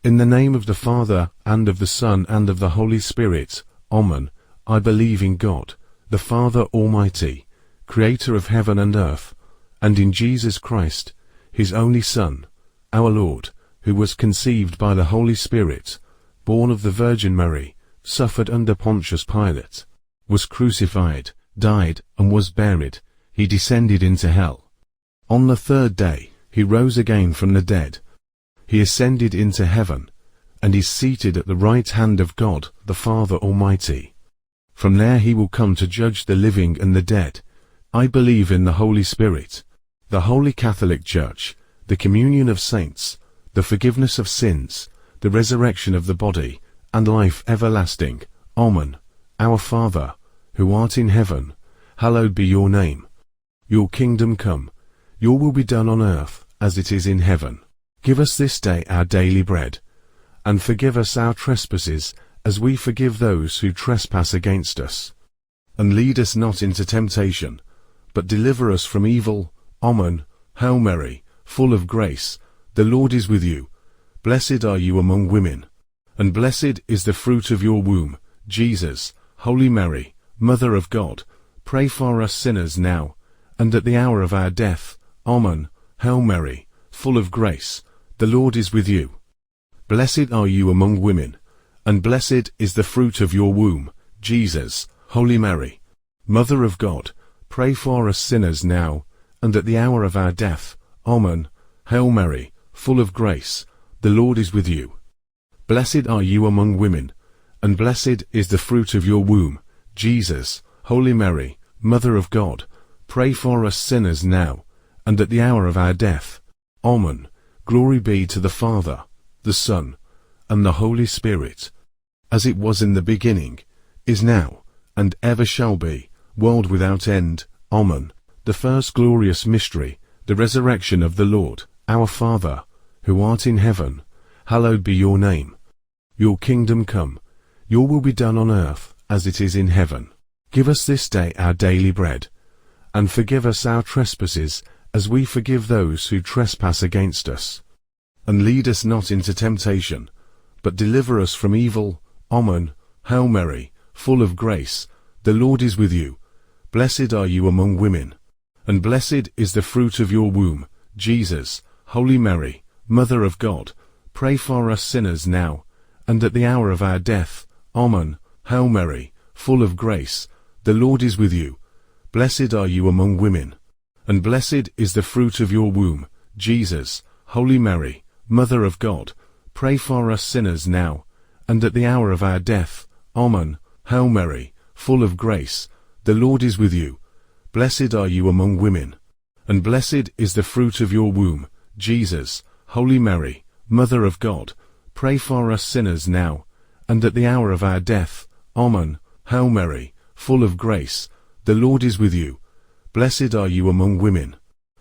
In the name of the Father, and of the Son, and of the Holy Spirit. Amen. I believe in God, the Father Almighty, Creator of heaven and earth, and in Jesus Christ, His only Son, our Lord, who was conceived by the Holy Spirit, born of the Virgin Mary, suffered under Pontius Pilate, was crucified, died, and was buried. He descended into hell. On the third day, He rose again from the dead. He ascended into heaven, and is seated at the right hand of God, the Father Almighty. From there He will come to judge the living and the dead. I believe in the Holy Spirit, the Holy Catholic Church, the communion of saints, the forgiveness of sins, the resurrection of the body, and life everlasting. Amen. Our Father, who art in heaven, hallowed be your name. Your kingdom come, your will be done on earth, as it is in heaven. Give us this day our daily bread, and forgive us our trespasses, as we forgive those who trespass against us. And lead us not into temptation, but deliver us from evil. Amen. Hail Mary, full of grace, the Lord is with you. Blessed are you among women, and blessed is the fruit of your womb, Jesus. Holy Mary, Mother of God, pray for us sinners now, and at the hour of our death. Amen. Hail Mary, full of grace, the Lord is with you. Blessed are you among women, and blessed is the fruit of your womb, Jesus. Holy Mary, Mother of God, pray for us sinners now, and at the hour of our death. Amen. Hail Mary, full of grace, the Lord is with you. Blessed are you among women, and blessed is the fruit of your womb, Jesus. Holy Mary, Mother of God, pray for us sinners now, and at the hour of our death. Amen. Glory be to the Father, the Son, and the Holy Spirit, as it was in the beginning, is now, and ever shall be, world without end. Amen. The first glorious mystery, the resurrection of the Lord. Our Father, who art in heaven, hallowed be your name. Your kingdom come, your will be done on earth, as it is in heaven. Give us this day our daily bread, and forgive us our trespasses, as we forgive those who trespass against us. And lead us not into temptation, but deliver us from evil. Amen. Hail Mary, full of grace, the Lord is with you. Blessed are you among women, and blessed is the fruit of your womb, Jesus. Holy Mary, Mother of God, pray for us sinners now, and at the hour of our death. Amen. Hail Mary, full of grace, the Lord is with you. Blessed are you among women, and blessed is the fruit of your womb, Jesus. Holy Mary, Mother of God, pray for us sinners now, and at the hour of our death. Amen. Hail Mary, full of grace, the Lord is with you. Blessed are you among women, and blessed is the fruit of your womb, Jesus. Holy Mary, Mother of God, pray for us sinners now, and at the hour of our death. Amen. Hail Mary, full of grace, the Lord is with you. Blessed are you among women,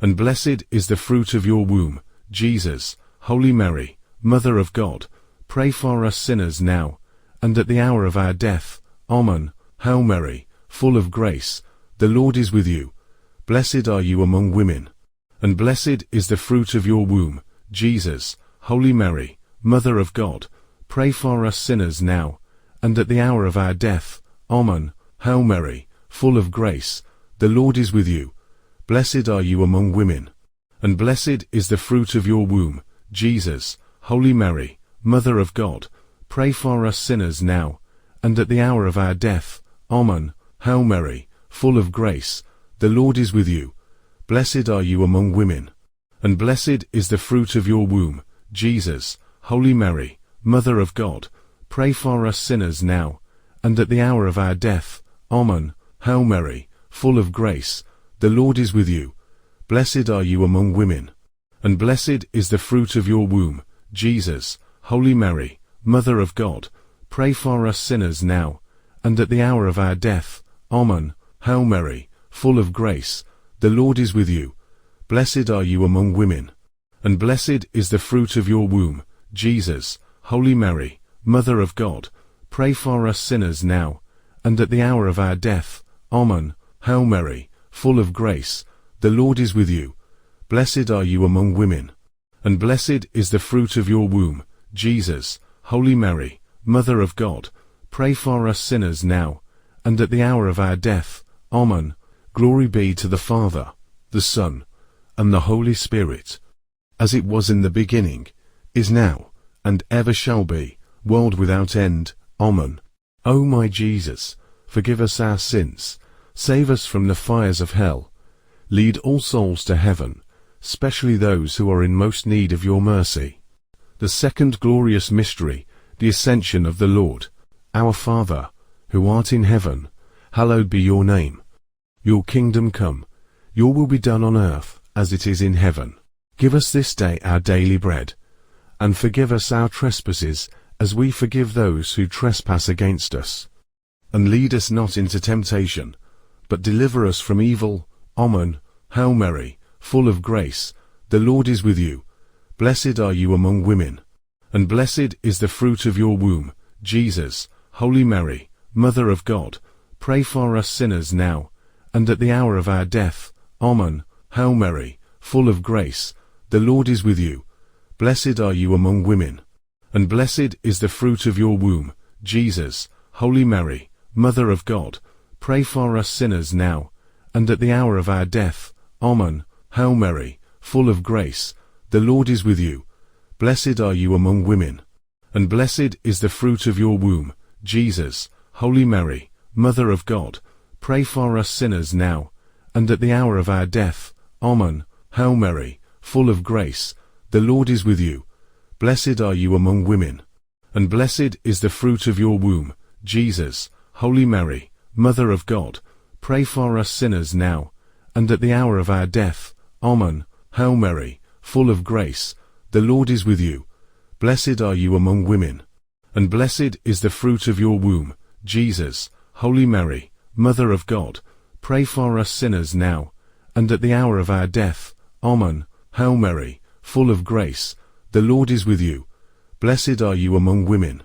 and blessed is the fruit of your womb, Jesus. Holy Mary, Mother of God, pray for us sinners now, and at the hour of our death. Amen. Hail Mary, full of grace, the Lord is with you. Blessed are you among women, and blessed is the fruit of your womb, Jesus. Holy Mary, Mother of God, pray for us sinners now, and at the hour of our death. Amen. Hail Mary, full of grace, the Lord is with you. Blessed are you among women, and blessed is the fruit of your womb, Jesus. Holy Mary, Mother of God, pray for us sinners now, and at the hour of our death. Amen. Hail Mary, full of grace, the Lord is with you. Blessed are you among women, and blessed is the fruit of your womb, Jesus. Holy Mary, Mother of God, pray for us sinners now, and at the hour of our death. Amen. Hail Mary, full of grace, the Lord is with you. Blessed are you among women, and blessed is the fruit of your womb, Jesus. Holy Mary, Mother of God, pray for us sinners now, and at the hour of our death. Amen. Hail Mary, full of grace, the Lord is with you. Blessed are you among women, and blessed is the fruit of your womb, Jesus. Holy Mary, Mother of God, pray for us sinners now, and at the hour of our death. Amen. Hail Mary, full of grace, the Lord is with you. Blessed are you among women, and blessed is the fruit of your womb, Jesus. Holy Mary, Mother of God, pray for us sinners now, and at the hour of our death. Amen. Glory be to the Father, the Son, and the Holy Spirit, as it was in the beginning, is now, and ever shall be, world without end. Amen. O my Jesus, forgive us our sins, save us from the fires of hell, lead all souls to heaven, especially those who are in most need of your mercy. The second glorious mystery, the Ascension of the Lord. Our Father, who art in heaven, hallowed be your name. Your kingdom come, your will be done on earth as it is in heaven. Give us this day our daily bread, and forgive us our trespasses as we forgive those who trespass against us. And lead us not into temptation, but deliver us from evil. Amen. Hail Mary, full of grace, the Lord is with you. Blessed are you among women, and blessed is the fruit of your womb, Jesus. Holy Mary, Mother of God, pray for us sinners now, and at the hour of our death. Amen. Hail Mary, full of grace, the Lord is with you. Blessed are you among women, and blessed is the fruit of your womb, Jesus. Holy Mary, Mother of God, pray for us sinners now, and at the hour of our death. Amen. Hail Mary, full of grace, the Lord is with you. Blessed are you among women, and blessed is the fruit of your womb, Jesus. Holy Mary, Mother of God, pray for us sinners now, and at the hour of our death. Amen. Hail Mary, full of grace, the Lord is with you. Blessed are you among women, and blessed is the fruit of your womb, Jesus. Holy Mary, Mother of God, pray for us sinners now, and at the hour of our death. Amen. Hail Mary, full of grace, the Lord is with you. Blessed are you among women, and blessed is the fruit of your womb, Jesus. Holy Mary, Mother of God, pray for us sinners now, and at the hour of our death. Amen. Hail Mary, full of grace, the Lord is with you. Blessed are you among women,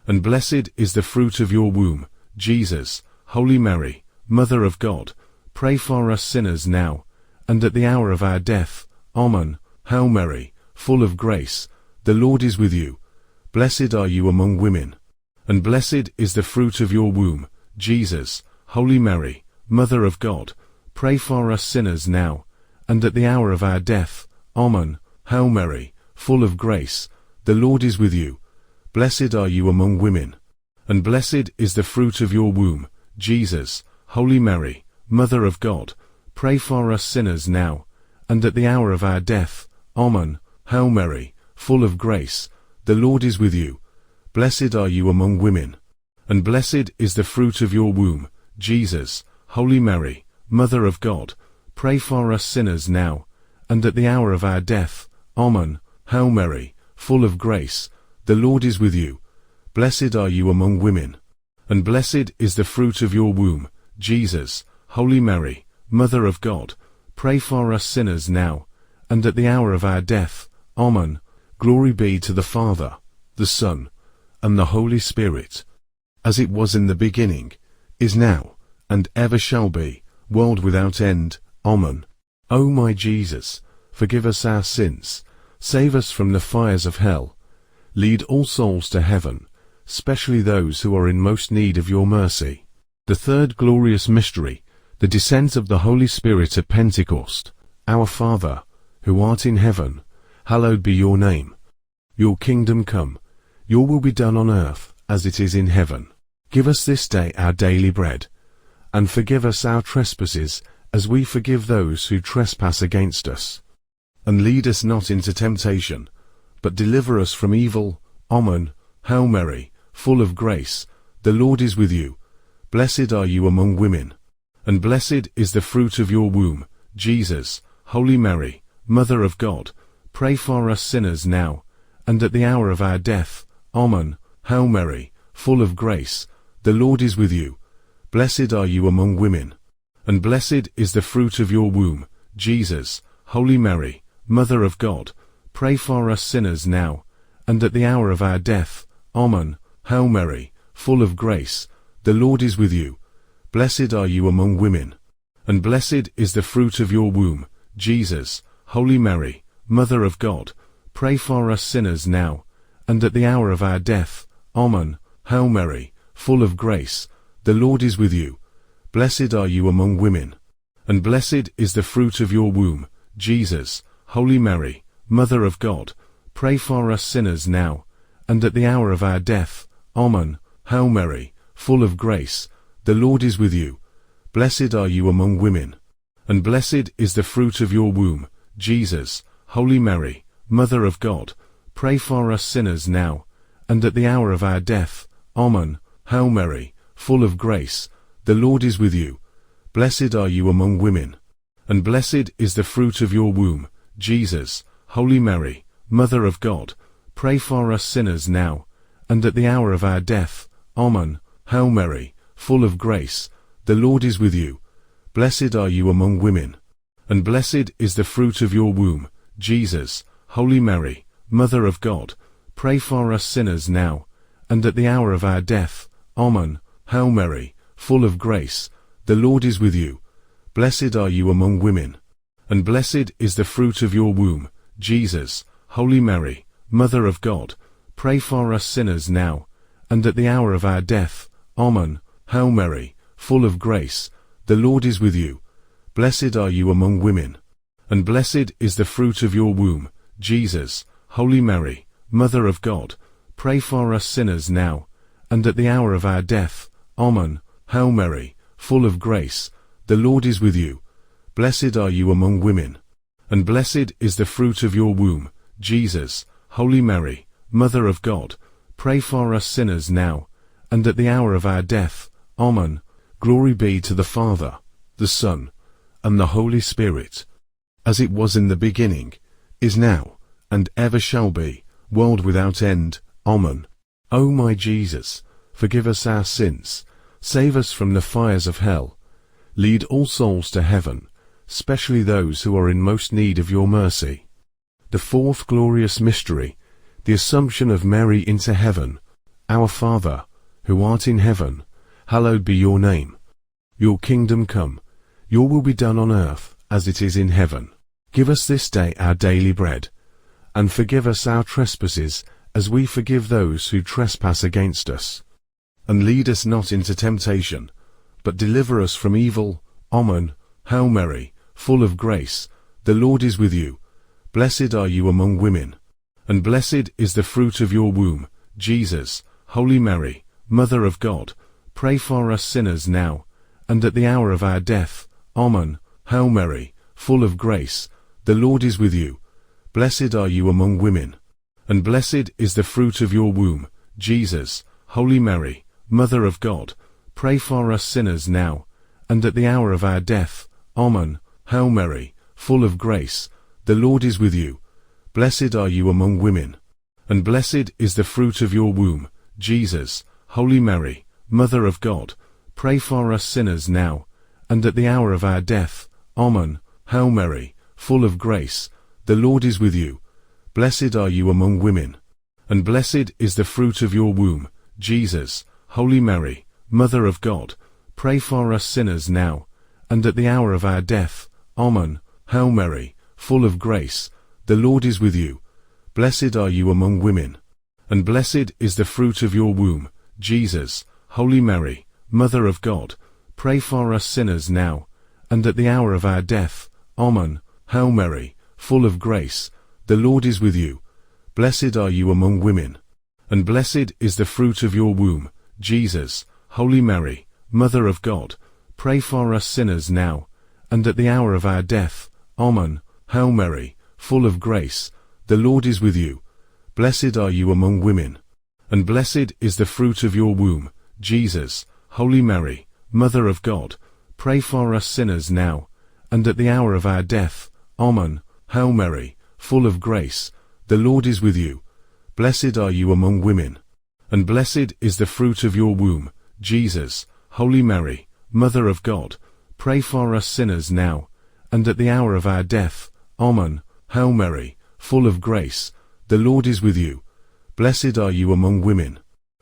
and blessed is the fruit of your womb, Jesus. Holy Mary, Mother of God, pray for us sinners now, and at the hour of our death. Amen. Hail Mary, full of grace, the Lord is with you. Blessed are you among women, and blessed is the fruit of your womb, Jesus. Holy Mary, Mother of God, pray for us sinners now, and at the hour of our death. Amen. Hail Mary, full of grace, the Lord is with you. Blessed are you among women, and blessed is the fruit of your womb, Jesus. Holy Mary, Mother of God, pray for us sinners now, and at the hour of our death. Amen. Hail Mary, full of grace, the Lord is with you. Blessed are you among women, and blessed is the fruit of your womb, Jesus. Holy Mary, Mother of God, pray for us sinners now, and at the hour of our death. Amen. Hail Mary, full of grace, the Lord is with you. Blessed are you among women, and blessed is the fruit of your womb, Jesus. Holy Mary, Mother of God, pray for us sinners now, and at the hour of our death. Amen. Glory be to the Father, the Son, and the Holy Spirit, as it was in the beginning, is now, and ever shall be, world without end. Amen. O my Jesus, forgive us our sins, save us from the fires of hell, lead all souls to heaven, especially those who are in most need of your mercy. The third glorious mystery, the descent of the Holy Spirit at Pentecost. Our Father, who art in heaven, hallowed be your name. Your kingdom come, your will be done on earth as it is in heaven. Give us this day our daily bread, and forgive us our trespasses as we forgive those who trespass against us. And lead us not into temptation, but deliver us from evil. Amen. Hail Mary, full of grace, the Lord is with you. Blessed are you among women, and blessed is the fruit of your womb, Jesus. Holy Mary, Mother of God, pray for us sinners now, and at the hour of our death. Amen. Hail Mary, full of grace, the Lord is with you. Blessed are you among women, and blessed is the fruit of your womb, Jesus. Holy Mary, Mother of God, pray for us sinners now, and at the hour of our death. Amen. Hail Mary, full of grace, the Lord is with you. Blessed are you among women, and blessed is the fruit of your womb, Jesus. Holy Mary, Mother of God, pray for us sinners now, and at the hour of our death. Amen. Hail Mary, full of grace, the Lord is with you. Blessed are you among women, and blessed is the fruit of your womb, Jesus. Holy Mary, Mother of God, pray for us sinners now, and at the hour of our death. Amen. Hail Mary, full of grace, the Lord is with you. Blessed are you among women, and blessed is the fruit of your womb, Jesus. Holy Mary, Mother of God, pray for us sinners now, and at the hour of our death. Amen. Hail Mary, full of grace, the Lord is with you. Blessed are you among women, and blessed is the fruit of your womb, Jesus. Holy Mary, Mother of God, pray for us sinners now, and at the hour of our death. Amen. Hail Mary, full of grace, the Lord is with you. Blessed are you among women, and blessed is the fruit of your womb, Jesus. Holy Mary, Mother of God, pray for us sinners now, and at the hour of our death. Amen. Hail Mary, full of grace, the Lord is with you. Blessed are you among women, and blessed is the fruit of your womb, Jesus. Holy Mary, Mother of God, pray for us sinners now, and at the hour of our death. Amen. Hail Mary, full of grace, the Lord is with you. Blessed are you among women, and blessed is the fruit of your womb, Jesus. Holy Mary, Mother of God, pray for us sinners now, and at the hour of our death. Amen. Hail Mary, full of grace, the Lord is with you. Blessed are you among women, and blessed is the fruit of your womb, Jesus. Holy Mary, Mother of God, pray for us sinners now, and at the hour of our death. Amen. Glory be to the Father, the Son, and the Holy Spirit, as it was in the beginning, is now, and ever shall be, world without end. Amen. O my Jesus, forgive us our sins, save us from the fires of hell, lead all souls to heaven, especially those who are in most need of your mercy. The fourth glorious mystery, the Assumption of Mary into heaven. Our Father, who art in heaven, hallowed be your name. Your kingdom come, your will be done on earth as it is in heaven. Give us this day our daily bread, and forgive us our trespasses as we forgive those who trespass against us. And lead us not into temptation, but deliver us from evil. Amen. Hail Mary, full of grace, the Lord is with you. Blessed are you among women, and blessed is the fruit of your womb, Jesus. Holy Mary, Mother of God, pray for us sinners now, and at the hour of our death. Amen. Hail Mary, full of grace, the Lord is with you. Blessed are you among women, and blessed is the fruit of your womb, Jesus. Holy Mary, Mother of God, pray for us sinners now, and at the hour of our death. Amen. Hail Mary, full of grace, the Lord is with you. Blessed are you among women, and blessed is the fruit of your womb, Jesus. Holy Mary, Mother of God, pray for us sinners now, and at the hour of our death. Amen. Hail Mary, full of grace, the Lord is with you. Blessed are you among women, and blessed is the fruit of your womb, Jesus. Holy Mary, Mother of God, pray for us sinners now, and at the hour of our death. Amen. Hail Mary, full of grace, the Lord is with you. Blessed are you among women, and blessed is the fruit of your womb, Jesus. Holy Mary, Mother of God, pray for us sinners now, and at the hour of our death. Amen. Hail Mary, full of grace, the Lord is with you. Blessed are you among women, and blessed is the fruit of your womb, Jesus. Holy Mary, Mother of God, pray for us sinners now, and at the hour of our death. Amen. Hail Mary, full of grace, the Lord is with you. Blessed are you among women, and blessed is the fruit of your womb, Jesus. Holy Mary, Mother of God, pray for us sinners now, and at the hour of our death. Amen. Hail Mary, full of grace, the Lord is with you. Blessed are you among women, and blessed is the fruit of your womb, Jesus. Holy Mary, Mother of God, pray for us sinners now, and at the hour of our death. Amen. Hail Mary, full of grace, the Lord is with you. Blessed are you among women,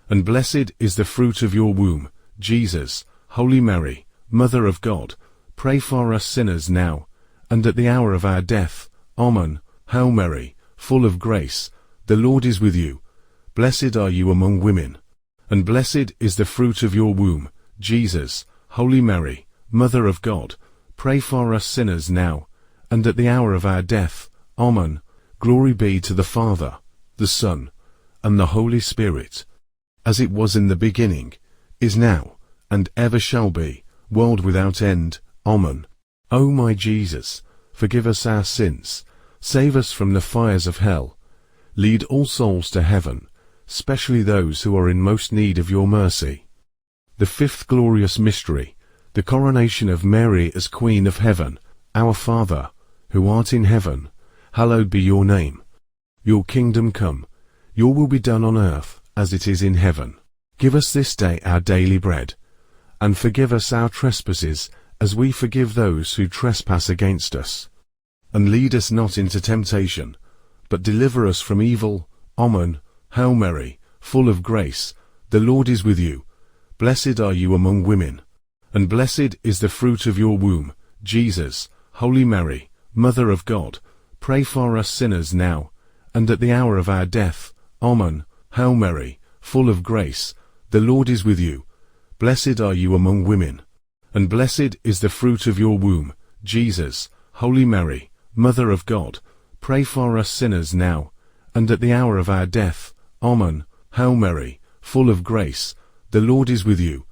and blessed is the fruit of your womb, Jesus. Holy Mary, Mother of God, pray for us sinners now, and at the hour of our death. Amen. Hail Mary, full of grace, the Lord is with you. Blessed are you among women, and blessed is the fruit of your womb, Jesus. Holy Mary, Mother of God, pray for us sinners now, and at the hour of our death. Amen. Glory be to the Father, the Son, and the Holy Spirit, as it was in the beginning, is now, and ever shall be, world without end. Amen. O my Jesus, forgive us our sins, save us from the fires of hell, lead all souls to heaven, especially those who are in most need of your mercy. The fifth glorious mystery, the coronation of Mary as Queen of Heaven. Our Father, who art in heaven, hallowed be your name. Your kingdom come, your will be done on earth as it is in heaven. Give us this day our daily bread, and forgive us our trespasses as we forgive those who trespass against us. And lead us not into temptation, but deliver us from evil. Amen. Hail Mary, full of grace, the Lord is with you. Blessed are you among women, and blessed is the fruit of your womb, Jesus. Holy Mary, Mother of God, pray for us sinners now, and at the hour of our death. Amen. Hail Mary, full of grace, the Lord is with you. Blessed are you among women, and blessed is the fruit of your womb, Jesus. Holy Mary, Mother of God, pray for us sinners now, and at the hour of our death. Amen. Hail Mary, full of grace, the Lord is with you.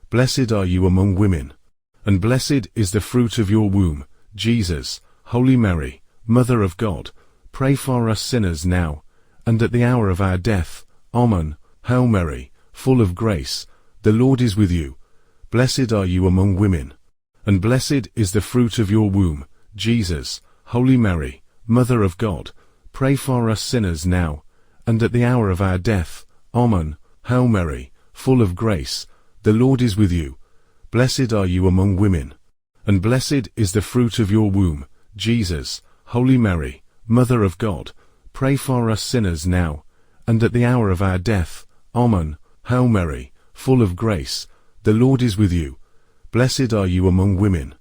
Blessed are you among women, and blessed is the fruit of your womb, Jesus. Holy Mary, Mother of God, pray for us sinners now, and at the hour of our death. Amen. Hail Mary, full of grace, the Lord is with you. Blessed are you among women, and blessed is the fruit of your womb, Jesus. Holy Mary, Mother of God, pray for us sinners now, and at the hour of our death. Amen. Hail Mary, full of grace, the Lord is with you. Blessed are you among women, and blessed is the fruit of your womb, Jesus. Holy Mary, Mother of God, pray for us sinners now, and at the hour of our death. Amen. Hail Mary, full of grace, the Lord is with you. Blessed are you among women,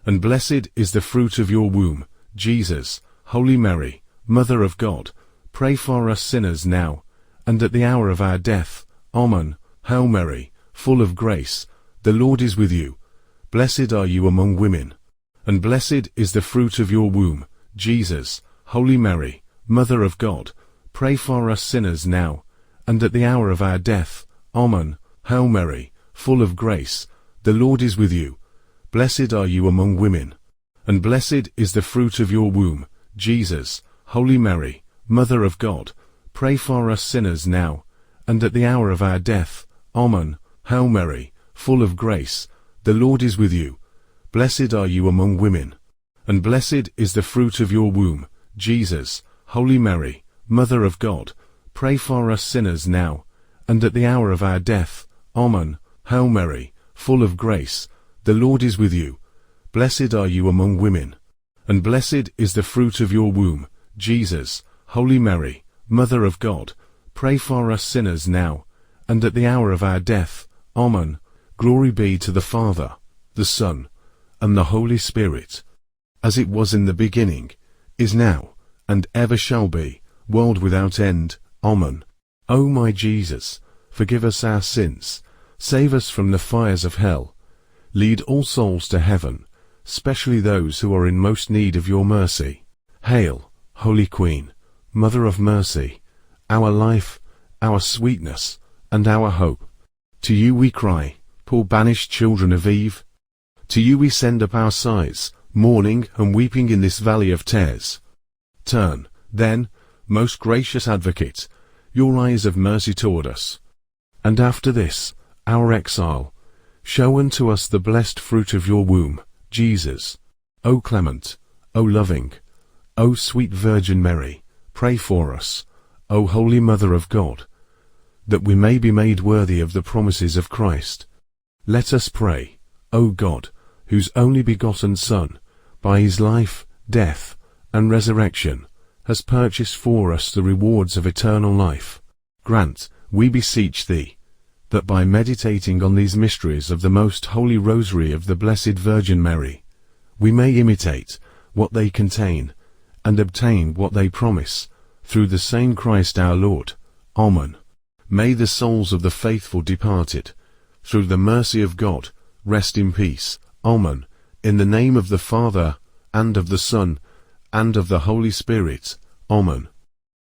and blessed is the fruit of your womb, Jesus. Holy Mary, Mother of God, pray for us sinners now, and at the hour of our death. Amen. Hail Mary, full of grace, the Lord is with you. Blessed are you among women, and blessed is the fruit of your womb, Jesus. Holy Mary, Mother of God, pray for us sinners now, and at the hour of our death. Amen. Hail Mary, full of grace, the Lord is with you. Blessed are you among women, and blessed is the fruit of your womb, Jesus. Holy Mary, Mother of God, pray for us sinners now, and at the hour of our death. Amen. Hail Mary, full of grace, the Lord is with you. Blessed are you among women, and blessed is the fruit of your womb, Jesus. Holy Mary, Mother of God, pray for us sinners now, and at the hour of our death. Amen. Hail Mary, full of grace, the Lord is with you. Blessed are you among women, and blessed is the fruit of your womb, Jesus. Holy Mary, Mother of God, pray for us sinners now, and at the hour of our death. Amen. Glory be to the Father, the Son, and the Holy Spirit, as it was in the beginning, is now, and ever shall be, world without end. Amen. O my Jesus, forgive us our sins, save us from the fires of hell, lead all souls to heaven, especially those who are in most need of your mercy. Hail, Holy Queen, Mother of Mercy, our life, our sweetness, and our hope. To you we cry, poor banished children of Eve. To you we send up our sighs, mourning and weeping in this valley of tears. Turn, then, most gracious Advocate, your eyes of mercy toward us, and after this, our exile, show unto us the blessed fruit of your womb, Jesus. O clement, O loving, O sweet Virgin Mary, pray for us, O Holy Mother of God, that we may be made worthy of the promises of Christ. Let us pray. O God, whose only begotten Son, by his life, death, and resurrection, has purchased for us the rewards of eternal life, grant, we beseech thee, that by meditating on these mysteries of the most Holy Rosary of the Blessed Virgin Mary, we may imitate what they contain, and obtain what they promise, through the same Christ our Lord. Amen. May the souls of the faithful departed, through the mercy of God, rest in peace. Amen. In the name of the Father, and of the Son, and of the Holy Spirit. Amen.